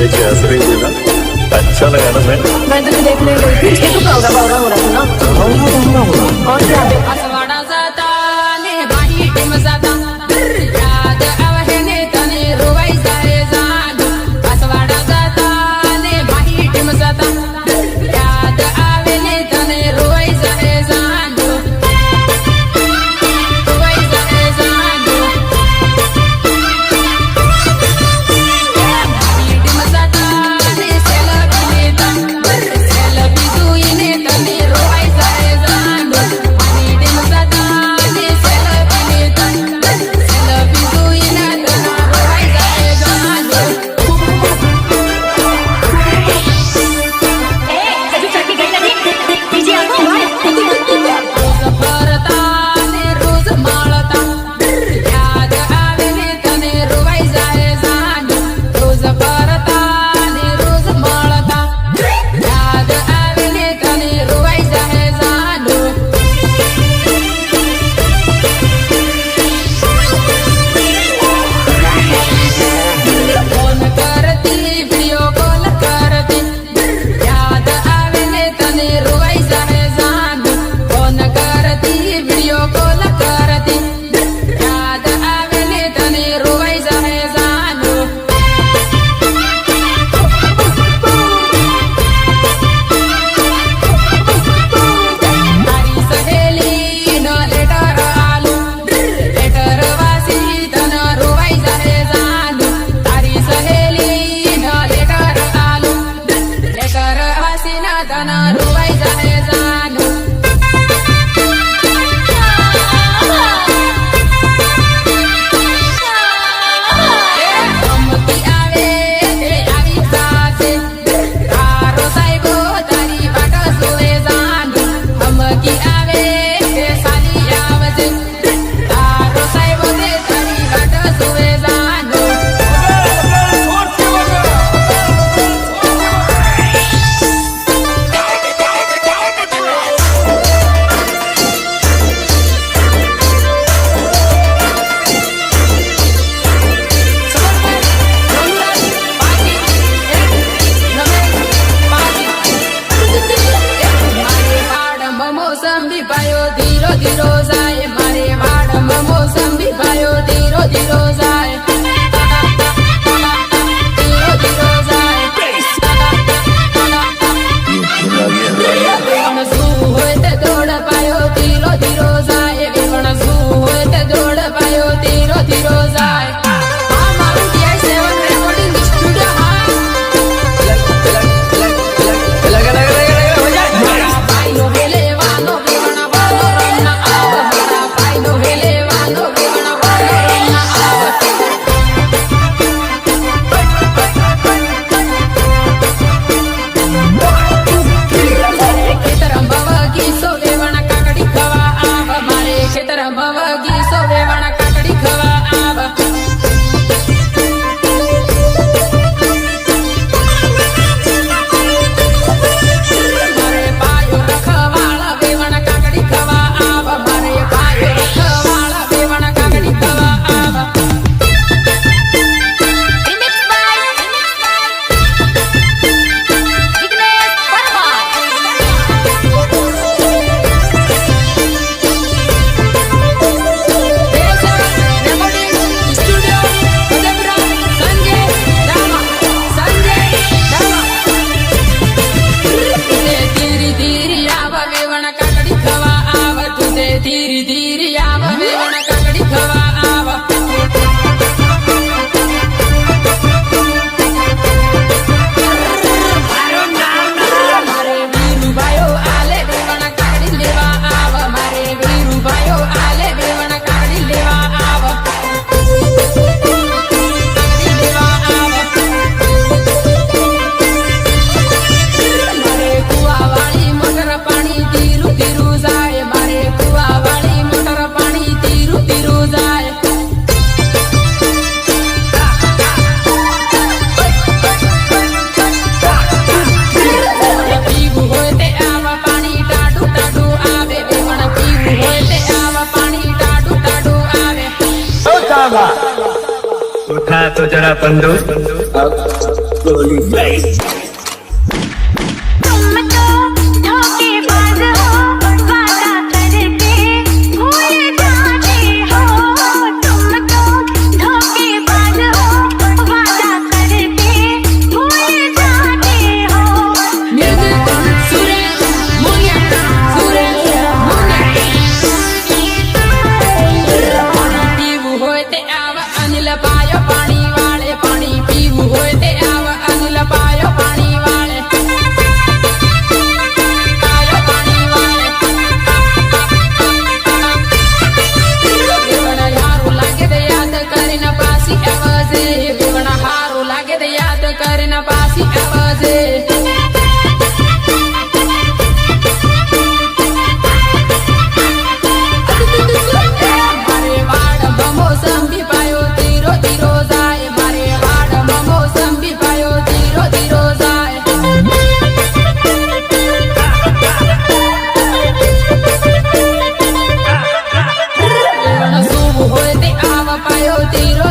देखिए हंस रही थी ना, अच्छा लगा ना मैं तुझे देखने गई थी, ये तो बावरा बावरा हो रहा था ना। और क्या असवाड़ा जाता ने बाही टीम जाता याद आवे ने तने रोवाई जाए जाग असवाड़ा जाता ने बाही टीम जाता याद आवे ने तने रोवाई जाए जाग रोवाई जाए जाग बाही टीम जाता ने सेल्फी तू इने तने रोवाई जाए जाग बाही टीम जाता ने सेल्फी तू इने तने रोवाई जाए जाग जो चढ़ के गई नदी पीछे आओ भाई। रोज भरता ने रोज माळता याद आवे ने तने रोवाई जाए जाग रोज भरता ने रोज माळता याद आवे ने तने रोवाई जाए जाग फोन करती वीडियो कॉल करती याद आवे ने तने रोवाई जाए जाग फोन करती वीडियो कॉल करती याद आवे ने तने रोवाई जाए जाग તારી સહેલી નો લેટર આલુ લેટર વાસી તને રોવાઈ જાહે જાગ તારી સહેલી નો લેટર આલુ લેટર વાસી ના તને રોવાઈ જાહે જાગ ધમકી આવે તે આવી જાશે તારો સાહેબો તારી વાટ જોવે જાગ ધમકી આવે તે સાલી આવશે તારો સાહેબો તે તારી વાટ જોવે જાગ મોસંબી પાયો ધીરો ધીરો જાય મારે વાડમાં મોસંબી પાયો ધીરો ધીરો જાય ધીરો ધીરો જાય વેવણ શું હોય તે દોડ પાયો ધીરો ધીરો જાય વેવણ શું હોય તે દોડ પાયો ધીરો ધીરો જાય આ મારું DI7 રેકોર્ડિંગ સ્ટુડિયો મારા ભાઈનો વેલેવાનો વેવણ વાલો રમના આવ મારા ભાઈનો વેલેવાનો વેવણ વાલો રમના આવ ખેતર ભવગી સો વેવણ કાકડી ખવા આવ મારે ખેતર ભવગી સો વેવણ કાકડી ખવા આવ મારે પાયો રખવાળા વેવણ કાકડી ખવા આવ મારે પાયો રખવાળા વેવણ કાકડી ખવા આવ Remix by Ignesh recording studio Udaipura Sanjay Rama તુને ધીરી ધીરી આવ વેવણ કાકડી ખવા આવ તુને ધીરી ધીરી આવ વેવણ કાકડી ખવા આવ મારે વીરુભાઈઓ આલે વેવણ કાકડી લેવા આવ મારે વીરુભાઈઓ આલે વેવણ કાકડી લેવા આવ કાકડી લેવા આવ મારે કુવાવાળી મોટર પાણી ધીરું ધીરું જાય મારે કુવાવાળી મોટર પાણી ધીરું ધીરું જાય પીવું હોય તે આવા પાણી ટાઢું ટાઢું આવે વેવણ પીવું હોય તે આવા પાણી ટાઢું ટાઢું આવે. 都 ઉઠા તો જરા બંધુ तुम तो धोखेबाज हो वादा करके भूल जाते हो तुम तो धोखेबाज हो वादा करके भूल जाते हो Music, Suresh, Munya, Suresh, Munya. પાણી પીવું હોય તે આવ અનિલ પાયો પાણી વાળે પાણી પીવું હોય તે આવ અનિલ પાયો પાણી વાળે પાયો પાણી વાળે વિવણ હારું લાગે તે યાદ કરીને પાછી આવજે વિવણ હારું લાગે તે યાદ કરીને પાછી આવજે મારે વાડમાં મોસંબી પાયો ધીરો ધીરો જાય મારે વાડમાં મોસંબી પાયો ધીરો ધીરો જાય વેવણ સૂવું હોય તે આવ પાયો ધીરો